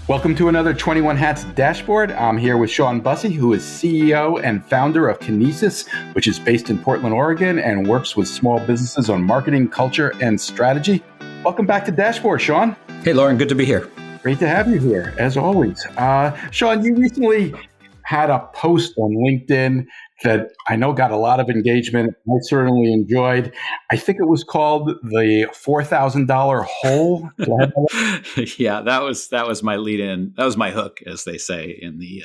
Welcome to another 21 Hats Dashboard. I'm here with Shawn Busse, who is CEO and founder of Kinesis, which is based in Portland, Oregon, and works with small businesses on marketing, culture, and strategy. Welcome back to Dashboard, Shawn. Hey, Lauren, good to be here. Great to have you here, as always. Shawn, you recently had a post on LinkedIn that I know got a lot of engagement. I certainly enjoyed. I think it was called the $4,000 hole. Yeah, that was my lead in. That was my hook, as they say in the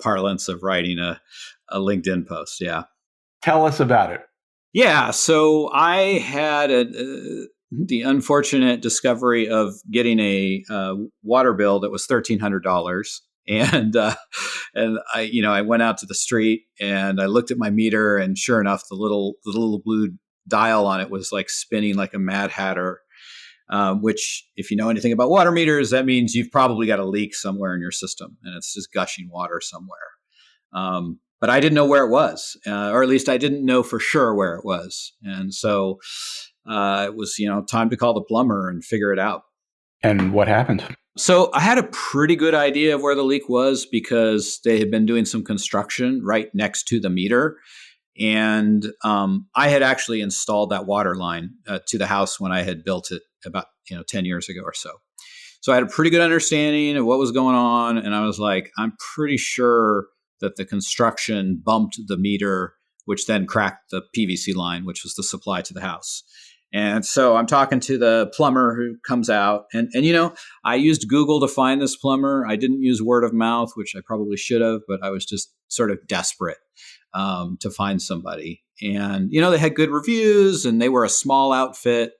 parlance of writing a LinkedIn post. Yeah. Tell us about it. Yeah. So I had the unfortunate discovery of getting a water bill that was $1,300. And I went out to the street and I looked at my meter, and sure enough, the little blue dial on it was like spinning like a Mad Hatter. Which, if you know anything about water meters, that means you've probably got a leak somewhere in your system, and it's just gushing water somewhere. But I didn't know where it was, or at least I didn't know for sure where it was, and so it was time to call the plumber and figure it out. And what happened? So I had a pretty good idea of where the leak was because they had been doing some construction right next to the meter. And I had actually installed that water line to the house when I had built it about 10 years ago or so. So I had a pretty good understanding of what was going on. And I was like, I'm pretty sure that the construction bumped the meter, which then cracked the PVC line, which was the supply to the house. And so I'm talking to the plumber who comes out, and I used Google to find this plumber. I didn't use word of mouth, which I probably should have, but I was just sort of desperate to find somebody. And, they had good reviews and they were a small outfit.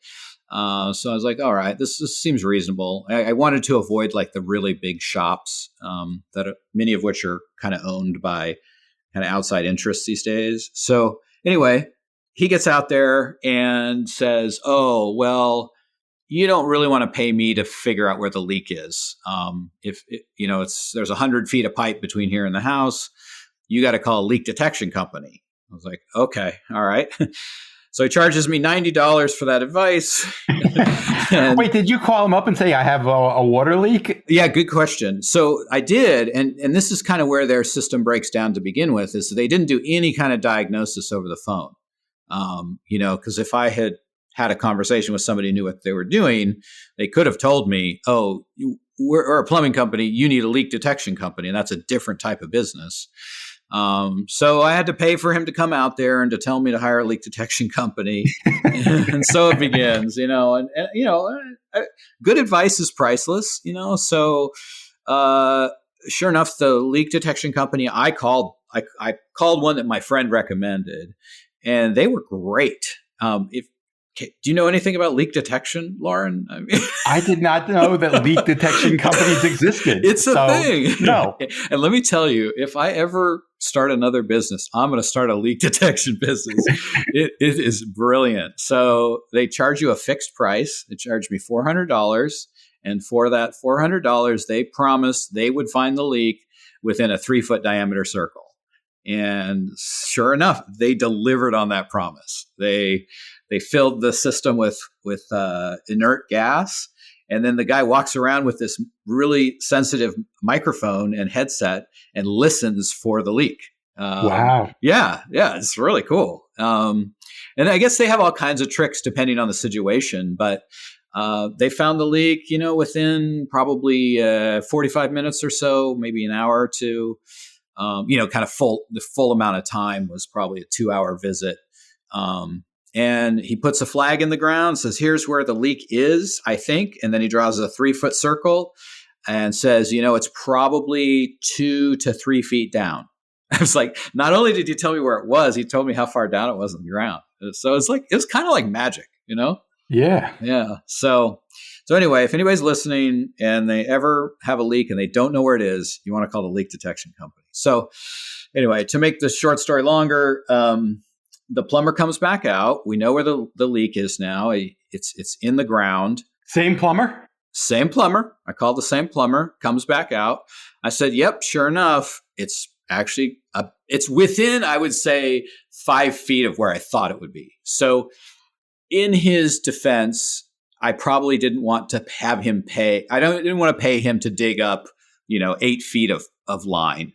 So I was like, all right, this seems reasonable. I wanted to avoid like the really big shops that many of which are kind of owned by kind of outside interests these days. So anyway, he gets out there and says, oh, well, you don't really want to pay me to figure out where the leak is. There's 100 feet of pipe between here and the house. You got to call a leak detection company. I was like, okay, all right. So he charges me $90 for that advice. Wait, did you call him up and say, I have a water leak? Yeah, good question. So I did. And this is kind of where their system breaks down to begin with, is that they didn't do any kind of diagnosis over the phone. Because if I had a conversation with somebody who knew what they were doing, they could have told me, oh, we're a plumbing company, you need a leak detection company. And that's a different type of business. So I had to pay for him to come out there and to tell me to hire a leak detection company. And so it begins, good advice is priceless, so, sure enough, the leak detection company I called one that my friend recommended, and they were great. Do you know anything about leak detection, Lauren? I did not know that leak detection companies existed. It's a thing. No. And let me tell you, if I ever start another business, I'm going to start a leak detection business. It is brilliant. So they charge you a fixed price. They charged me $400. And for that $400, they promised they would find the leak within a 3-foot diameter circle. And sure enough, they delivered on that promise. They filled the system with inert gas. And then the guy walks around with this really sensitive microphone and headset and listens for the leak. Wow. Yeah, it's really cool. And I guess they have all kinds of tricks depending on the situation. But they found the leak, within probably 45 minutes or so, maybe an hour or two. The full amount of time was probably a 2-hour visit. And he puts a flag in the ground, says, here's where the leak is, I think. And then he draws a 3-foot circle and says, it's probably 2 to 3 feet down. I was like, not only did he tell me where it was, he told me how far down it was on the ground. So it was kind of like magic, Yeah. Yeah. So anyway, if anybody's listening and they ever have a leak and they don't know where it is, you want to call the leak detection company. So anyway, to make the short story longer, the plumber comes back out. We know where the leak is now. It's in the ground. Same plumber? Same plumber. I called the same plumber, comes back out. I said, yep, sure enough, it's actually, it's within, I would say, 5 feet of where I thought it would be. So in his defense, I probably didn't want to have him pay. Didn't want to pay him to dig up, 8 feet of line,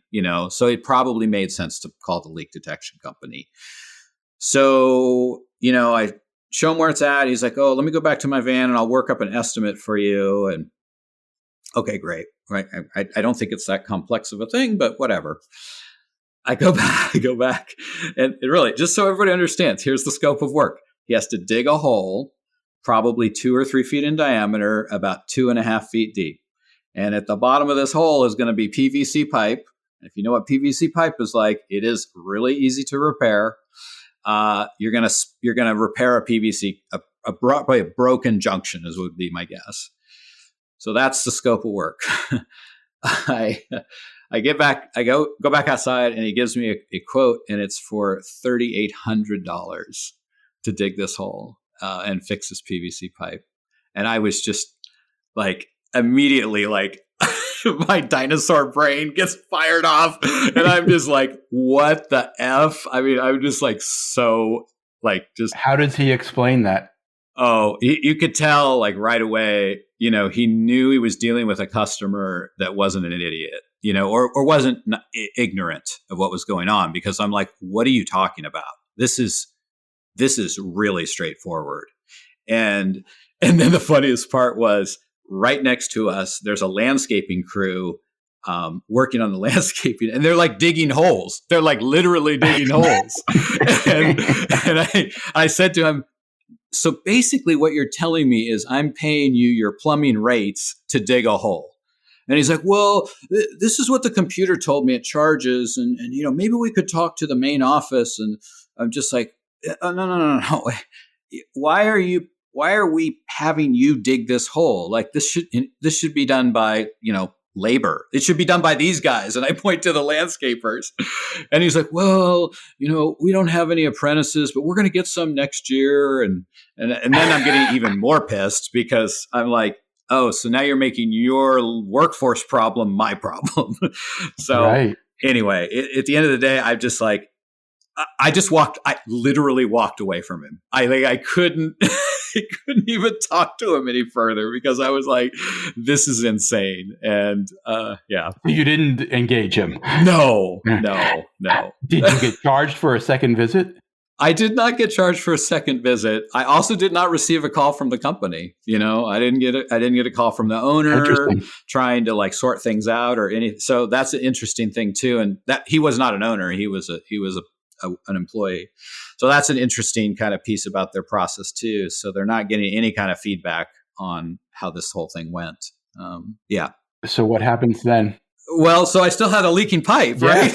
so it probably made sense to call the leak detection company. So, I show him where it's at. He's like, oh, let me go back to my van and I'll work up an estimate for you. And okay, great. Right. I don't think it's that complex of a thing, but whatever. I go back and it really, just so everybody understands, here's the scope of work. He has to dig a hole, probably 2 or 3 feet in diameter, about 2.5 feet deep. And at the bottom of this hole is going to be PVC pipe. And if you know what PVC pipe is like, it is really easy to repair. You're gonna repair a PVC, probably a broken junction would be my guess. So that's the scope of work. I get back, I go back outside, and he gives me a quote, and it's for $3,800 to dig this hole and fix this PVC pipe. And I was just like, immediately, like, my dinosaur brain gets fired off, and I'm just like, what the F? I mean, I'm just like, so like, just. How does he explain that? Oh, you could tell like right away, he knew he was dealing with a customer that wasn't an idiot, or wasn't ignorant of what was going on, because I'm like, what are you talking about? This is really straightforward. And then the funniest part was, right next to us, there's a landscaping crew working on the landscaping, and they're like digging holes. They're like literally digging holes. And I said to him, so basically what you're telling me is I'm paying you your plumbing rates to dig a hole. And he's like, well, this is what the computer told me it charges. And maybe we could talk to the main office. And I'm just like, no. Why are we having you dig this hole? Like, this should be done by, labor. It should be done by these guys. And I point to the landscapers, and he's like, well, we don't have any apprentices, but we're going to get some next year. And then I'm getting even more pissed, because I'm like, oh, so now you're making your workforce problem my problem. So right. Anyway, at the end of the day, I'm just like, I literally walked away from him. I couldn't even talk to him any further, because I was like, this is insane. And yeah. You didn't engage him? No. Did you get charged for a second visit? I did not get charged for a second visit. I also did not receive a call from the company. I didn't get a call from the owner trying to like sort things out or anything. So that's an interesting thing too. And that he was not an owner. He was an employee. So that's an interesting kind of piece about their process too. So they're not getting any kind of feedback on how this whole thing went. Yeah. So what happens then? Well, so I still had a leaking pipe, right?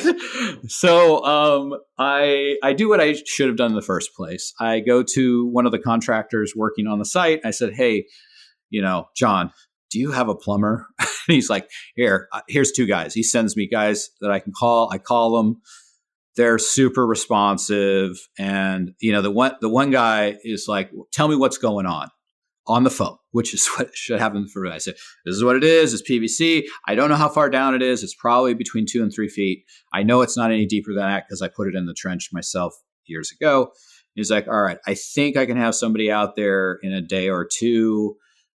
So I do what I should have done in the first place. I go to one of the contractors working on the site. I said, hey, John, do you have a plumber? And he's like, here's 2 guys. He sends me guys that I can call. I call them. They're super responsive. And, the one guy is like, tell me what's going on the phone, which is what should happen for me. I said, this is what it is. It's PVC. I don't know how far down it is. It's probably between 2 and 3 feet. I know it's not any deeper than that, because I put it in the trench myself years ago. He's like, all right, I think I can have somebody out there in a day or 2.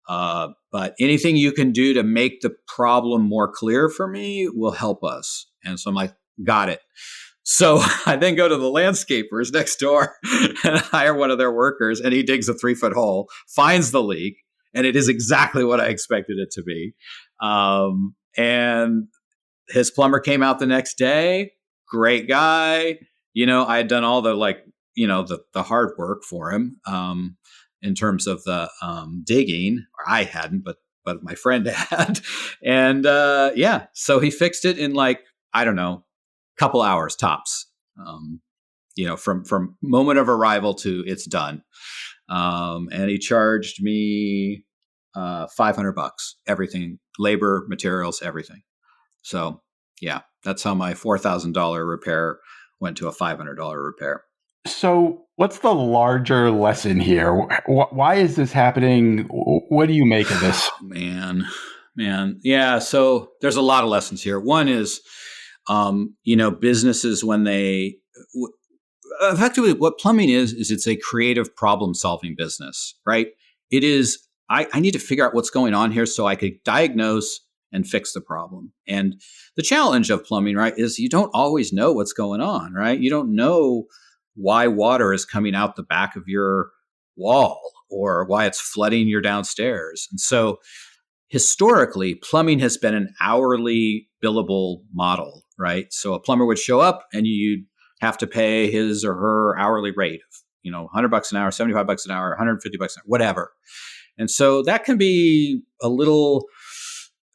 But anything you can do to make the problem more clear for me will help us. And so I'm like, got it. So I then go to the landscapers next door and hire one of their workers, and he digs a 3-foot hole, finds the leak, and it is exactly what I expected it to be. And his plumber came out the next day. Great guy. I had done all the the hard work for him in terms of the digging. Or I hadn't, but my friend had. And so he fixed it in couple hours tops, from moment of arrival to it's done. And he charged me $500, everything, labor, materials, everything. So yeah, that's how my $4,000 repair went to a $500 repair. So what's the larger lesson here? Why is this happening? What do you make of this? Man. Yeah. So there's a lot of lessons here. One is, businesses, when they effectively, what plumbing is it's a creative problem solving business, right? It is I need to figure out what's going on here so I could diagnose and fix the problem. And the challenge of plumbing, right, is you don't always know what's going on, right? You don't know why water is coming out the back of your wall or why it's flooding your downstairs. And so historically, plumbing has been an hourly billable model, right? So a plumber would show up and you'd have to pay his or her hourly rate of, $100 an hour, $75 an hour, $150 an hour, whatever. And so that can be a little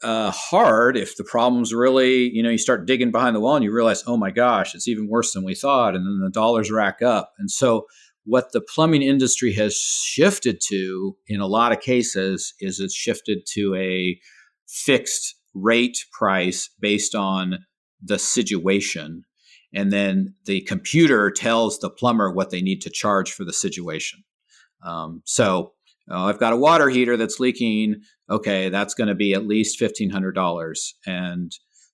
hard if the problem's really, you start digging behind the wall and you realize, oh my gosh, it's even worse than we thought. And then the dollars rack up. And so what the plumbing industry has shifted to in a lot of cases is it's shifted to a fixed rate price based on the situation. And then the computer tells the plumber what they need to charge for the situation. I've got a water heater that's leaking. Okay, that's going to be at least $1,500. And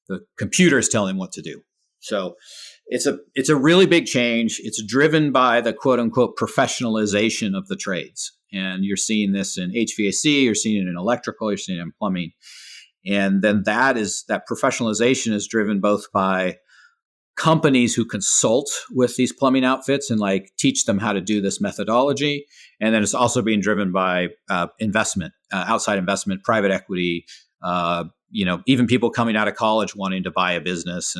the computer is telling them what to do. So it's a really big change. It's driven by the quote unquote professionalization of the trades. And you're seeing this in HVAC, you're seeing it in electrical, you're seeing it in plumbing. And then that professionalization is driven both by companies who consult with these plumbing outfits and teach them how to do this methodology. And then it's also being driven by investment, outside investment, private equity, even people coming out of college wanting to buy a business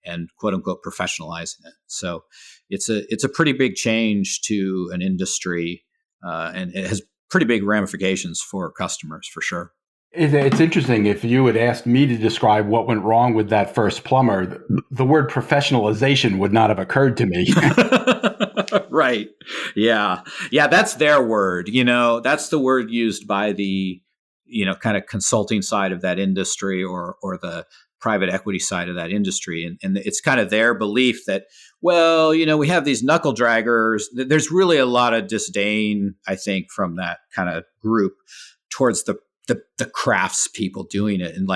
and quote unquote professionalizing it. So it's a pretty big change to an industry, and it has pretty big ramifications for customers for sure. It's interesting. If you had asked me to describe what went wrong with that first plumber, the word professionalization would not have occurred to me. Right. Yeah. Yeah. That's their word. That's the word used by the, kind of consulting side of that industry or the private equity side of that industry. And it's kind of their belief that, well, we have these knuckle draggers. There's really a lot of disdain, I think, from that kind of group towards the crafts people doing it. And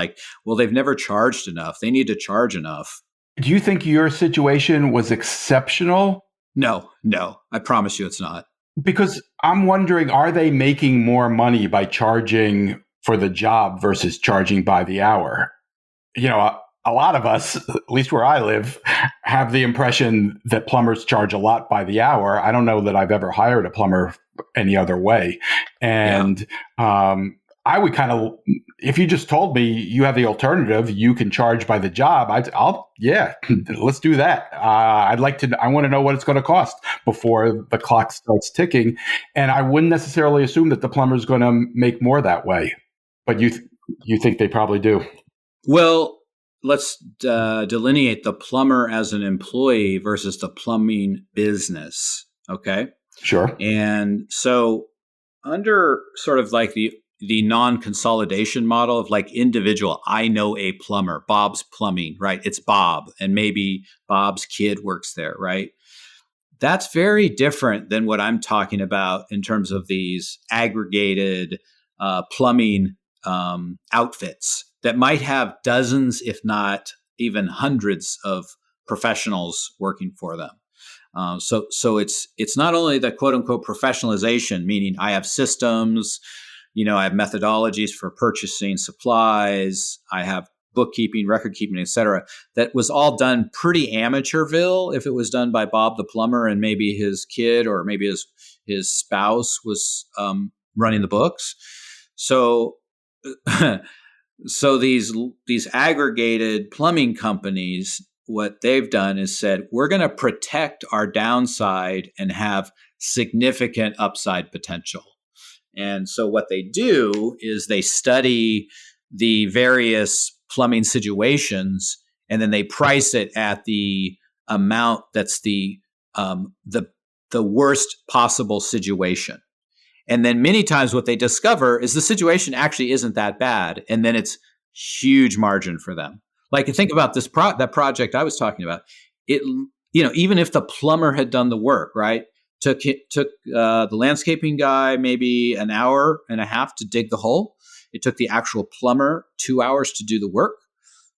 they've never charged enough. They need to charge enough. Do you think your situation was exceptional? No, I promise you it's not. Because I'm wondering, are they making more money by charging for the job versus charging by the hour? A lot of us, at least where I live, have the impression that plumbers charge a lot by the hour. I don't know that I've ever hired a plumber any other way. And I would if you just told me you have the alternative, you can charge by the job, let's do that. I want to know what it's going to cost before the clock starts ticking. And I wouldn't necessarily assume that the plumber is going to make more that way. But you think they probably do? Well, let's delineate the plumber as an employee versus the plumbing business. Okay. Sure. And so under sort of the non-consolidation model of individual, I know a plumber, Bob's Plumbing, right? It's Bob, and maybe Bob's kid works there, right? That's very different than what I'm talking about in terms of these aggregated plumbing outfits that might have dozens, if not even hundreds of professionals working for them. So it's not only the quote unquote professionalization, meaning I have systems, I have methodologies for purchasing supplies, I have bookkeeping, record keeping, et cetera. That was all done pretty amateurville if it was done by Bob the plumber and maybe his kid or maybe his spouse was running the books. So these aggregated plumbing companies, what they've done is said, we're going to protect our downside and have significant upside potential. And so what they do is they study the various plumbing situations and then they price it at the amount that's the worst possible situation. And then many times what they discover is the situation actually isn't that bad. And then it's huge margin for them. Think about this that project I was talking about. It, even if the plumber had done the work, right? Took the landscaping guy maybe an hour and a half to dig the hole. It took the actual plumber 2 hours to do the work.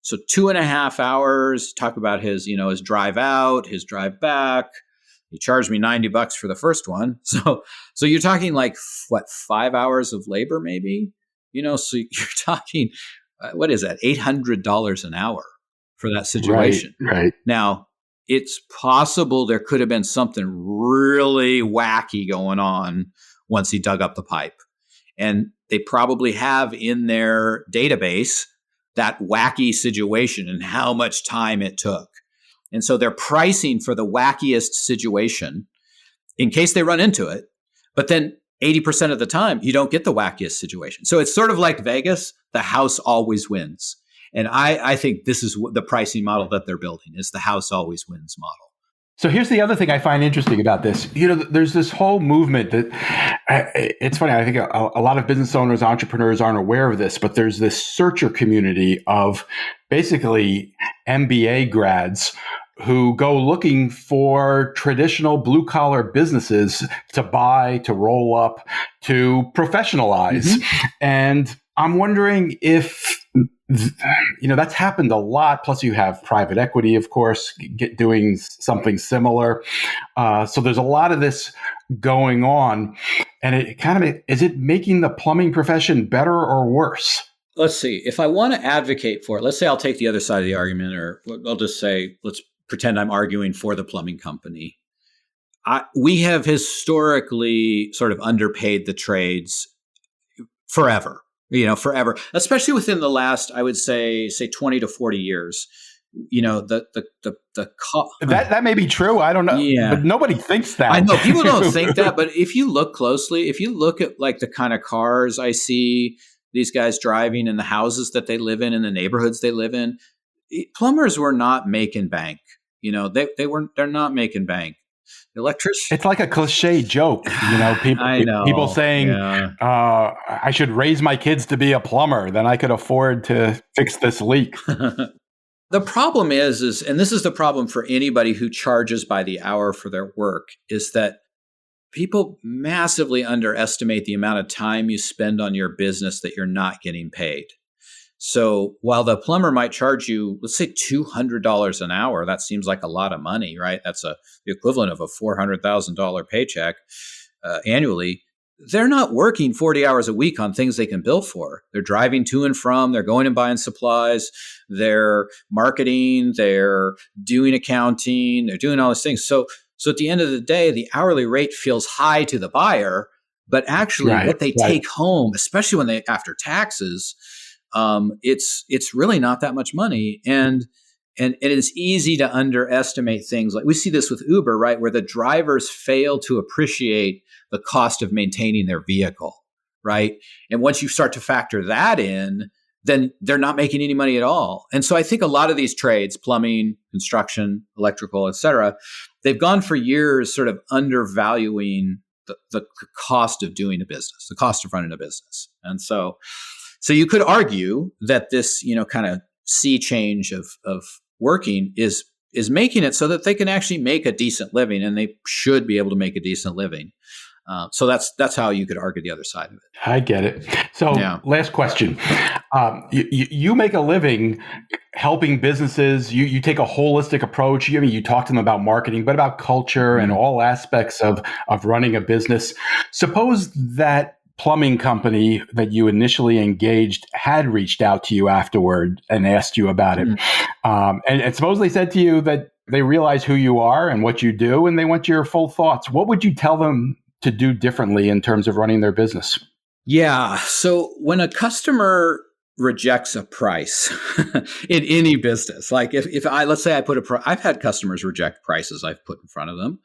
So 2.5 hours, talk about his drive out, his drive back, He charged me $90 for the first one. So you're talking like what, 5 hours of labor, maybe, so you're talking, what is that? $800 an hour for that Right, situation. right. Now, it's possible there could have been something really wacky going on once he dug up the pipe. And they probably have in their database that wacky situation and how much time it took. And so they're pricing for the wackiest situation in case they run into it. But then 80% of the time, you don't get the wackiest situation. So it's sort of like Vegas, the house always wins. And I think this is the pricing model that they're building, is the house always wins model. So here's the other thing I find interesting about this. There's this whole movement that it's funny. I think a lot of business owners, entrepreneurs aren't aware of this, but there's this searcher community of basically MBA grads who go looking for traditional blue collar businesses to buy, to roll up, to professionalize. Mm-hmm. And I'm wondering if that's happened a lot. Plus, you have private equity, of course, doing something similar. So there's a lot of this going on. And is it making the plumbing profession better or worse? Let's see. If I want to advocate for it, let's say I'll take the other side of the argument, or I'll just say, let's pretend I'm arguing for the plumbing company. We have historically sort of underpaid the trades forever. Forever, especially within the last, I would say 20 to 40 years. That may be true. I don't know. Yeah. But nobody thinks that. I know people don't think that, but if you look closely, if you look at like the kind of cars I see these guys driving and the houses that they live in and the neighborhoods they live in, plumbers were not making bank. They're not making bank. Electrician. It's like a cliche joke, people saying, I should raise my kids to be a plumber, then I could afford to fix this leak. The problem is, and this is the problem for anybody who charges by the hour for their work, is that people massively underestimate the amount of time you spend on your business that you're not getting paid. So while the plumber might charge you, let's say $200 an hour, that seems like a lot of money, right? That's the equivalent of a $400,000 paycheck annually. They're not working 40 hours a week on things they can bill for. They're driving to and from, they're going and buying supplies, they're marketing, they're doing accounting, they're doing all these things. So at the end of the day, the hourly rate feels high to the buyer, but actually what they take home, especially when they after taxes, it's really not that much money. And it is easy to underestimate things. Like we see this with Uber, right? Where the drivers fail to appreciate the cost of maintaining their vehicle, right? And once you start to factor that in, then they're not making any money at all. And so I think a lot of these trades, plumbing, construction, electrical, et cetera, they've gone for years sort of undervaluing the cost of doing a business, the cost of running a business. And so you could argue that this, kind of sea change of working is making it so that they can actually make a decent living, and they should be able to make a decent living. So that's how you could argue the other side of it. I get it. So last question. You make a living helping businesses. You take a holistic approach. You talk to them about marketing, but about culture and all aspects of running a business. Suppose that plumbing company that you initially engaged had reached out to you afterward and asked you about it. And suppose they said to you that they realize who you are and what you do, and they want your full thoughts. What would you tell them to do differently in terms of running their business? Yeah. So when a customer rejects a price in any business, like if let's say I put I've had customers reject prices I've put in front of them.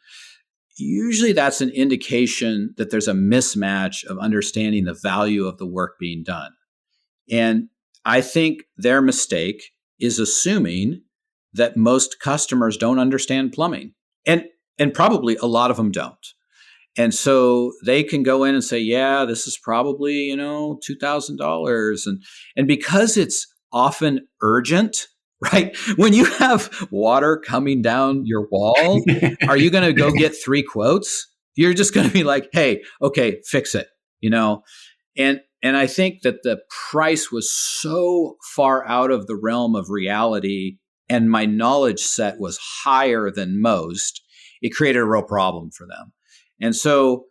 Usually that's an indication that there's a mismatch of understanding the value of the work being done. And I think their mistake is assuming that most customers don't understand plumbing. And probably a lot of them don't. And so they can go in and say, yeah, this is probably, $2,000. And because it's often urgent, right? When you have water coming down your wall, are you going to go get 3 quotes? You're just going to be like, hey, okay, fix it, And I think that the price was so far out of the realm of reality, and my knowledge set was higher than most. it created a real problem for them. And so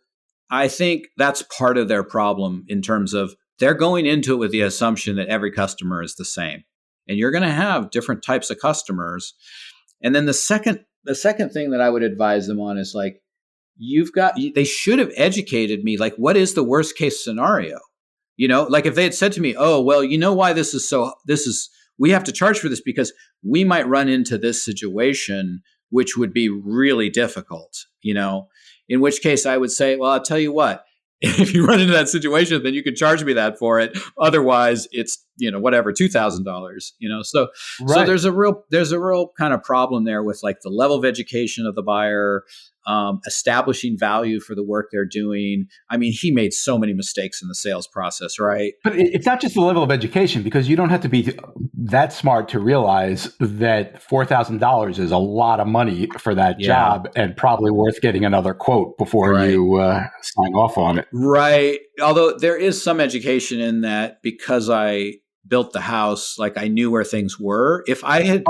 I think that's part of their problem in terms of they're going into it with the assumption that every customer is the same. And you're going to have different types of customers. And then the second thing that I would advise them on is like, they should have educated me, like, what is the worst case scenario? Like if they had said to me, oh, well, you know why we have to charge for this because we might run into this situation, which would be really difficult, in which case I would say, well, I'll tell you what, if you run into that situation, then you can charge me that for it. Otherwise it's, whatever, $2,000, so, Right. So there's a real kind of problem there with like the level of education of the buyer, establishing value for the work they're doing. I mean, he made so many mistakes in the sales process, right? But it's not just the level of education, because you don't have to be that smart to realize that $4,000 is a lot of money for that job and probably worth getting another quote before you sign off on it. Right. Although there is some education in that because I built the house, like I knew where things were. If I had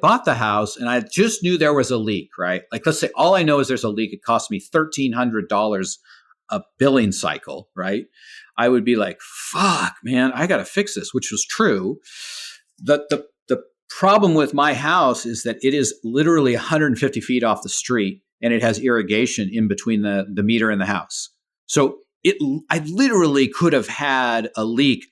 bought the house and I just knew there was a leak, right? Like let's say all I know is there's a leak. It cost me $1,300 a billing cycle, right? I would be like, fuck, man, I got to fix this, which was true. The problem with my house is that it is literally 150 feet off the street and it has irrigation in between the meter and the house. So I literally could have had a leak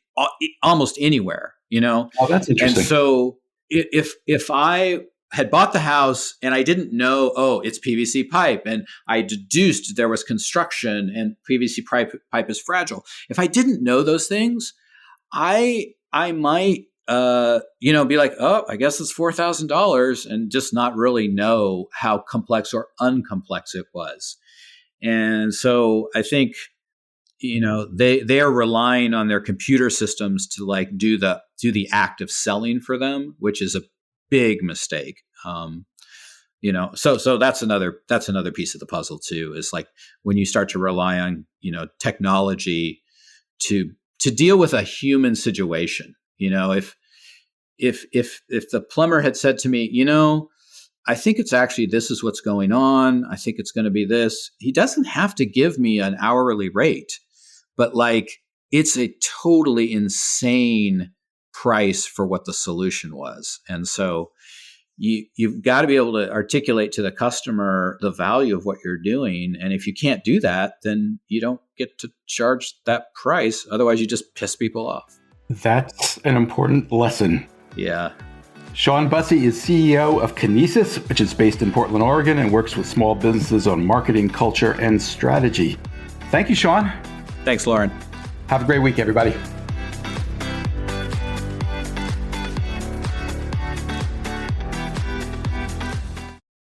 almost anywhere, Oh, that's interesting. And so if I had bought the house and I didn't know, oh, it's PVC pipe, and I deduced there was construction and PVC pipe is fragile. If I didn't know those things, I might, be like, oh, I guess it's $4,000 and just not really know how complex or uncomplex it was. And so I think, they are relying on their computer systems to like do the act of selling for them, which is a big mistake. So that's another piece of the puzzle too, is like when you start to rely on, technology to deal with a human situation. If the plumber had said to me, I think it's actually, this is what's going on. I think it's going to be this. He doesn't have to give me an hourly rate, but like it's a totally insane price for what the solution was. And so you've got to be able to articulate to the customer the value of what you're doing. And if you can't do that, then you don't get to charge that price. Otherwise, you just piss people off. That's an important lesson. Yeah. Shawn Busse is CEO of Kinesis, which is based in Portland, Oregon, and works with small businesses on marketing, culture, and strategy. Thank you, Shawn. Thanks, Lauren. Have a great week, everybody.